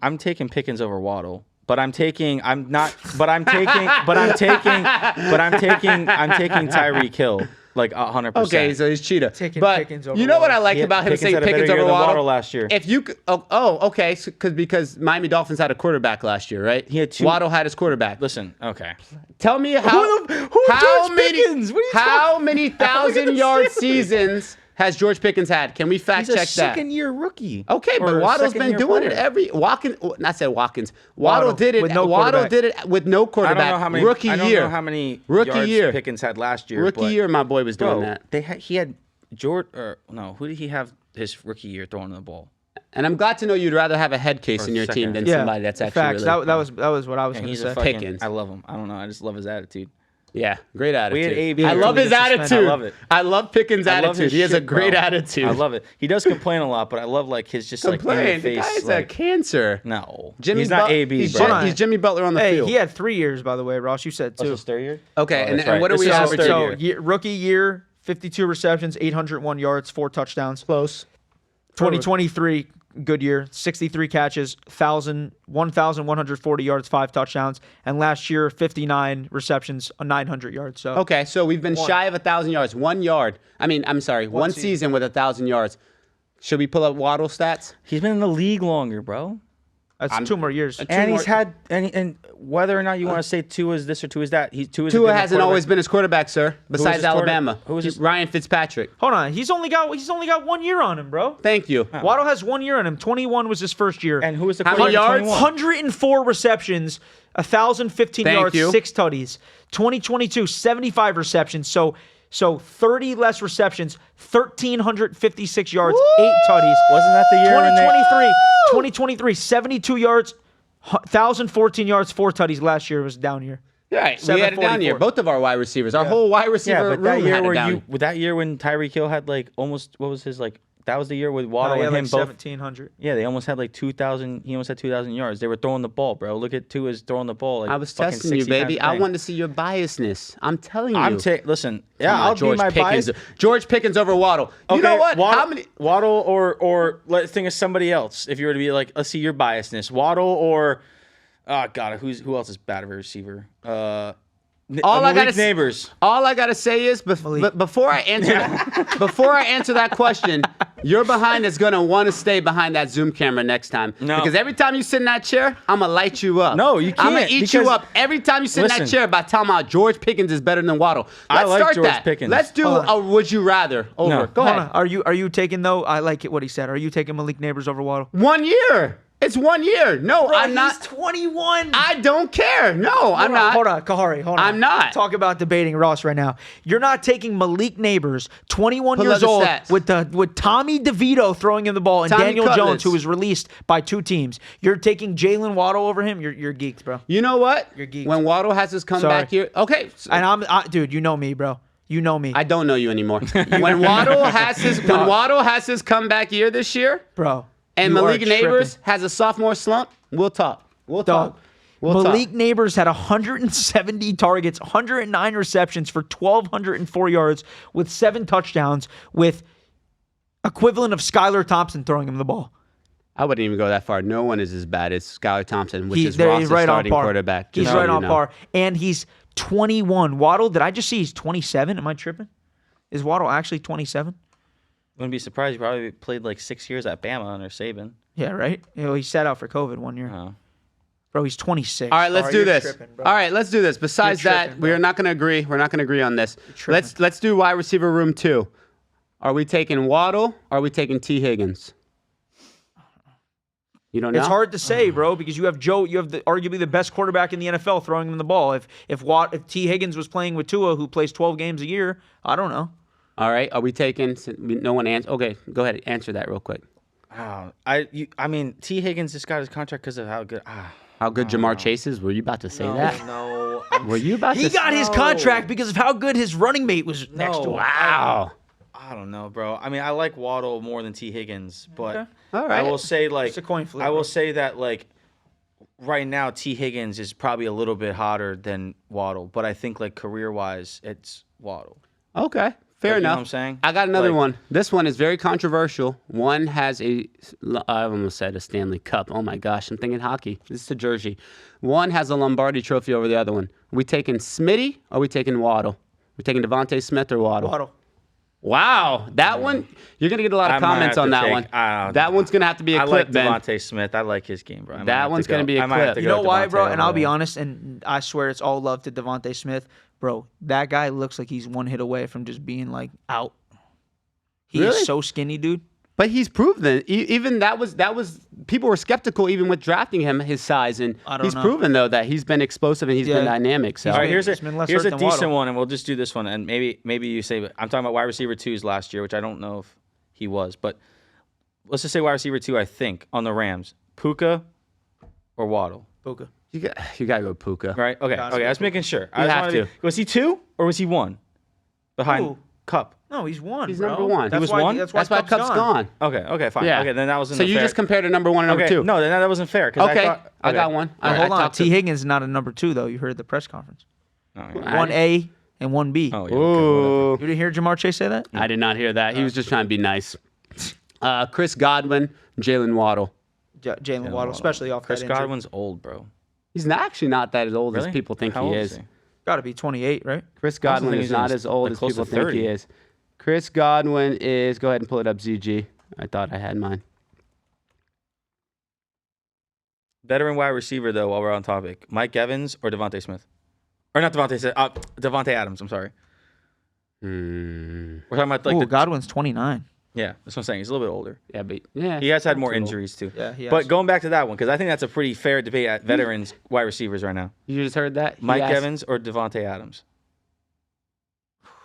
Pickens over Waddle, but I'm taking Tyreek Hill like 100%. Okay, so he's Cheetah. Taking but Pickens over you know what I Waddle. like Yeah, about him Pickens saying had a better Pickens year over than Waddle? Waddle last year. If you okay, because Miami Dolphins had a quarterback last year, right? He had 2 Waddle had his quarterback. Listen, okay. Tell me how George many Pickens? What are you how many How am I gonna 1,000-yard say? seasons has George Pickens had? Can we fact He's a check that? second-year rookie. Okay, Or but a Waddle's been second-year doing it player. every Watkins. Not said Watkins. Waddle, Waddle did it. with no Waddle quarterback. did it with no I quarterback. don't know how many rookie I don't year. know how many Rookie yards year. Pickens had last year. Rookie but, year, my boy was doing bro, that. he had George or no, who did he have his rookie year throwing the ball? And I'm glad to know you'd rather have a head case Or in your team second. than Yeah, somebody that's actually facts. really. That was what I was And going to he's say. a fucking Pickens. I love him. I don't know. I just love his attitude. Yeah, great attitude. had AB I love early his to suspend. attitude. I love it. I love Pickens' I love attitude. his He has a shit, great bro. attitude. I love it. He does complain a lot, but I love like his just like in Complain. your The face. guy's like, a cancer. no, Jimmy he's not But- AB. He's, bro. he's Jimmy Butler on the Hey, field. he had 3 years, by the way, Ross. You said What's 2. his third year? Okay, Oh, and that's right. what are This we is his averaging? third year. Rookie year, 52 receptions, 801 yards, 4 touchdowns. Close. 2023, good year, 63 catches, 1,140 yards, 5 touchdowns, and last year 59 receptions, 900 yards. So Okay, so we've been shy of 1,000 yards. 1 yard. I'm sorry, one season with 1,000 yards. Should we pull up Waddle stats? He's been in the league longer, bro. that's 2 more years. And more- he's had and whether or not you want to say Tua is this or Tua is that, Tua Tua hasn't always been his quarterback, sir. Besides his Alabama, Who was his- Ryan Fitzpatrick. Hold on, he's only got 1 year on him, bro. Thank you. Waddle has 1 year on him. 21 was his first year. And who was the How many quarterback in yards? 21? 104 receptions, 1,015 Thank yards, you. 6 tutties. 2022, 75 receptions. So 30 less receptions, 1,356 yards, 8 tutties. Wasn't that the year when they 2023, 72 yards, 1,014 yards, 4 tutties. Last year was a down year. Right, we had a down year. 744. Both of our wide receivers, our whole wide receiver Yeah, but that room year had a where down. that year when Tyreek Hill had like almost what was his like that was the year with Waddle yeah, and him like both. 1,700. Yeah, they almost had like 2,000. He almost had 2,000 yards. They were throwing the ball, bro. Look at Tua's throwing the ball. Like I was fucking testing you, 60 baby. times a I thing. wanted to see your biasness. I'm telling you. Listen. Yeah, Come on, I'll George be my Pickens. bias. George Pickens over Waddle. You know what? Waddle, How many? Waddle or let's think of somebody else. If you were to be like, let's see your biasness. Waddle or oh god, who else is bad of a receiver? All I Malik gotta Neighbors. All I gotta say is before I answer that question, your behind is gonna want to stay behind that Zoom camera next time. No. Because every time you sit in that chair, I'm gonna light you up. No, you I'm gonna can't, eat you because- up every time you sit in that Listen. chair by telling me George Pickens is better than Waddle. I Let's like start George that. Pickens. Let's do Hold a would you rather over. No. Go Hold ahead. on. Are you taking though? I like it what he said. Are you taking Malik Neighbors over Waddle? 1 year. It's 1 year. No, I'm not. He's 21. I don't care. No, I'm not. Hold on, Kahari. Hold on. I'm not. Talk about debating Ross right now. You're not taking Malik Neighbors, 21 Pull years up the old, stats. with Tommy DeVito throwing him the ball and Tommy Daniel Cutlets. Jones, who was released by 2 teams. You're taking Jalen Waddle over him. You're geeks, bro. You know what? You're geeks. When Waddle has his comeback Sorry. here, okay. And dude, you know me, bro. You know me, I don't know you anymore. When Waddle has his comeback year this year, bro. and You are Malik Neighbors tripping. has a sophomore slump, we'll talk. We'll Dog. talk. We'll Malik talk. Neighbors had 170 targets, 109 receptions for 1,204 yards with 7 touchdowns with equivalent of Skylar Thompson throwing him the ball. I wouldn't even go that far. No one is as bad as Skylar Thompson, which is he's Ross's right on starting par. quarterback. He's just so right you on know. par. And he's 21. Waddle, did I just see he's 27? Am I tripping? Is Waddle actually 27? Wouldn't be surprised. He probably played like 6 years at Bama under Saban. Yeah, right? He sat out for COVID 1 year. Oh. Bro, he's 26. All right, let's do you're this. tripping, bro. All right, let's do this. Besides You're that, tripping, we bro. are not going to agree. We're not going to agree on this. tripping. Let's do wide receiver room 2. Are we taking Waddle? Or are we taking T. Higgins? You don't know? It's hard to say, bro, because you have arguably the best quarterback in the NFL throwing him the ball. If T. Higgins was playing with Tua, who plays 12 games a year, I don't know. All right, are we taking? No one answer. Okay, go ahead. Answer that real quick. I mean, T. Higgins just got his contract because of how good. How good Jamar Chase is? Were you about to say that? No. Were you about He to? got his contract because of how good his running mate was next to him. Wow. I don't know, bro. I mean, I like Waddle more than T. Higgins, but Okay. All right. I will say, like, It's a coin flip, I will bro. say that, like, right now, T. Higgins is probably a little bit hotter than Waddle, but I think, like, career-wise, it's Waddle. Okay. Fair Like, you know enough. what I'm saying? I got another Like- one. This one is very controversial. One has I almost said a Stanley Cup. Oh my gosh, I'm thinking hockey. This is a jersey. One has a Lombardi trophy over the other one. Are we taking Smitty or are we taking Waddle? We taking Devontae Smith or Waddle? Waddle. Wow, that one, you're going to get a lot of I might comments have on to that take- one. I- That one's going to have to be a I clip, like Ben. Devontae Smith. I like his game, bro. I might That have one's go- gonna be a I might have clip. to You go know why, Devontae bro? over And I'll be there. honest, and I swear it's all love to Devontae Smith. Bro, that guy looks like he's one hit away from just being, like, out. He Really? is so skinny, dude. But he's proven even that was people were skeptical even with drafting him his size, and I don't he's know. proven though that he's been explosive and he's been Yeah. dynamic. So All right, here's He's been less a hurt than decent Waddle. one, and we'll just do this one. And maybe you say, I'm talking about wide receiver 2s last year, which I don't know if he was, but let's just say wide receiver 2. I think on the Rams, Puka or Waddle, Puka. you got to go Puka. right? Okay, Gotta okay. go I was making sure. I You just have wanted to. Was he 2 or was he 1 behind Who? Cup? No, he's one. He's bro. number one. That's He was why, one? That's That's why Cup's gone. Okay, fine. Yeah. Okay, then that wasn't So you fair. just compared a number 1 and number okay, 2. no, then that wasn't fair. 'Cause Okay, I I got one. Now, I hold on. talked to- T. Higgins is not a number 2, though. You heard the press conference. Oh, yeah. I- 1A and 1B. Oh, yeah. Okay, Ooh. You didn't hear Jamar Chase say that? I did not hear that. He was just trying to be nice. Chris Godwin, Jalen Waddle. Jalen Waddle, especially off Chris that injury. Godwin's old, bro. He's actually not that as old Really? as people think How he old is. Got to be 28, right? Chris I also Godwin think is he's in not his- as old like as close people to think 30. he is. Chris Godwin is. Go ahead and pull it up, ZG. I thought I had mine. Veteran wide receiver, though, while we're on topic. Mike Evans or Devontae Smith? Or not Devontae Smith. Devontae Adams, I'm sorry. We're talking about, like, Ooh, the... Godwin's 29. Yeah, that's what I'm saying. He's a little bit older. Yeah, but yeah. He has had more Too old. injuries, too. Yeah, he has. But going back to that one, because I think that's a pretty fair debate at veterans wide receivers right now. You just heard that? He Mike asked- Evans or Devontae Adams?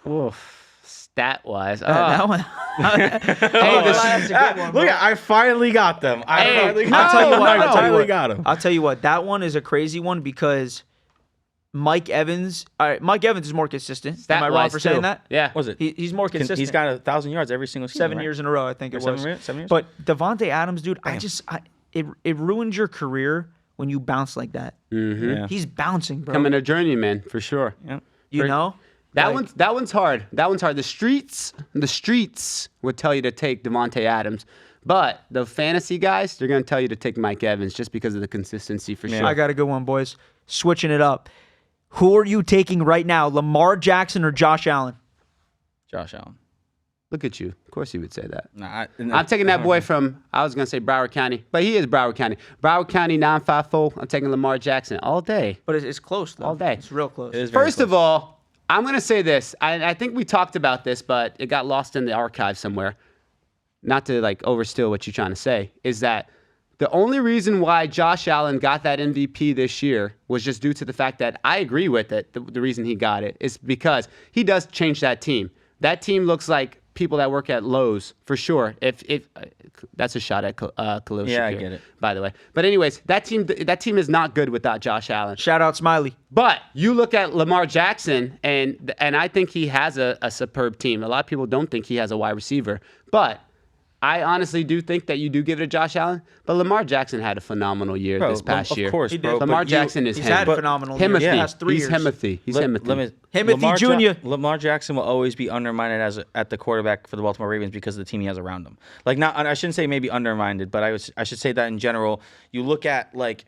Oof. Stat wise. That one. That's a good one, bro. Look, I finally got them. Hey, finally no, got I'll tell you them. what. I I'll tell you finally what. got them. I'll tell you what. That one is a crazy one because Mike Evans. All right, Mike Evans is more consistent. Am I wrong Stat-wise, for saying too. that? Yeah. Was it? He's more consistent. He's got 1,000 yards every single season. 7 right? years in a row, I think it Or was. 7 years? But Devontae Adams, dude, Damn. it ruins your career when you bounce like that. Mm-hmm. Yeah. He's bouncing, bro. Coming a journeyman for sure. Yeah. You know? That Like- one's hard. That one's hard. The streets would tell you to take Devontae Adams, but the fantasy guys, they're gonna tell you to take Mike Evans just because of the consistency for sure. I got a good one, boys. Switching it up. Who are you taking right now, Lamar Jackson or Josh Allen? Josh Allen. Look at you. Of course you would say that. Nah, I'm taking that boy from, I was going to say Broward County, but he is Broward County. Broward County 954. I'm taking Lamar Jackson all day. But it's close, though. All day. It's real close. It is very First of all, I'm going to say this. I think we talked about this, but it got lost in the archive somewhere. Not to like oversteal what you're trying to say, is that the only reason why Josh Allen got that MVP this year was just due to the fact that I agree with it. The reason he got it is because he does change that team. That team looks like people that work at Lowe's for sure. If that's a shot at Khalil Yeah, I Shakir, get it. by the way. But anyways, that team is not good without Josh Allen. Shout out Smiley. But you look at Lamar Jackson, and I think he has a superb team. A lot of people don't think he has a wide receiver, but I honestly do think that you do give it to Josh Allen, but Lamar Jackson had a phenomenal year this past year. Of course, bro. Lamar Jackson is He's him. had phenomenal years Himothy. the past 3 years. He's Himothy. He's Himothy. Himothy Jr. Lamar Jackson will always be undermined at the quarterback for the Baltimore Ravens because of the team he has around him. Like, not, I shouldn't say maybe undermined, but I should say that in general. You look at like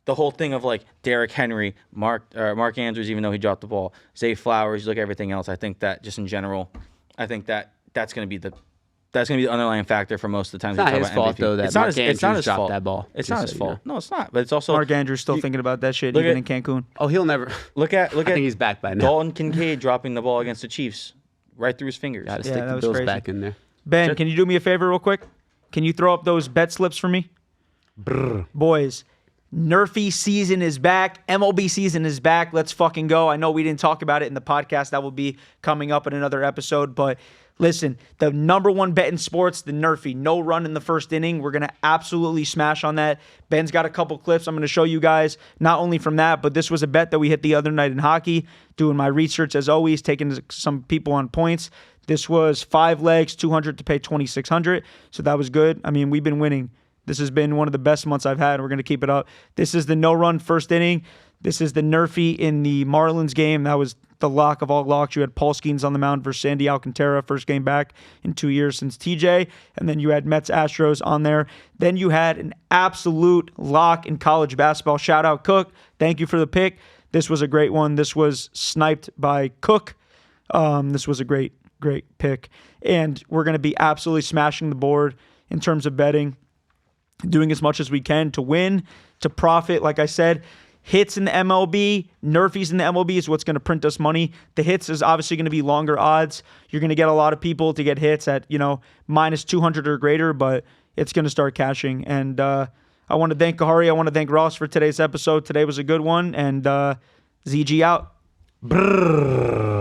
the whole thing of like Derrick Henry, Mark Andrews, even though he dropped the ball, Zay Flowers. You look at everything else. I think that just in general, I think that that's going to be the underlying factor for most of the time. It's not his fault, though, that Mark Andrews dropped that ball. It's not his fault. No, it's not. But it's also Mark Andrews still thinking about that shit even in Cancun. Oh, he'll never. Look at. I think he's back by now. Dalton Kincaid dropping the ball against the Chiefs, right through his fingers. Got to stick the Bills crazy. back in there. Ben, can you do me a favor real quick? Can you throw up those bet slips for me? Boys, Nerfy season is back. MLB season is back. Let's fucking go. I know we didn't talk about it in the podcast. That will be coming up in another episode. But listen, the number one bet in sports, the Nerfy. No run in the first inning. We're going to absolutely smash on that. Ben's got a couple clips I'm going to show you guys, not only from that, but this was a bet that we hit the other night in hockey. Doing my research as always, taking some people on points. This was 5 legs, 200 to pay 2,600. So that was good. I mean, we've been winning. This has been one of the best months I've had. We're going to keep it up. This is the no-run first inning. This is the Nerfy in the Marlins game. That was the lock of all locks. You had Paul Skeens on the mound versus Sandy Alcantara, first game back in 2 years since TJ. And then you had Mets-Astros on there. Then you had an absolute lock in college basketball. Shout out Cook. Thank you for the pick. This was a great one. This was sniped by Cook. This was a great pick. And we're going to be absolutely smashing the board in terms of betting. Doing as much as we can to win, to profit. Like I said, hits in the MLB, Nerfies in the MLB is what's going to print us money. The hits is obviously going to be longer odds. You're going to get a lot of people to get hits at, minus 200 or greater, but it's going to start cashing. And I want to thank Kahari. I want to thank Ross for today's episode. Today was a good one. And ZG out. Brrr.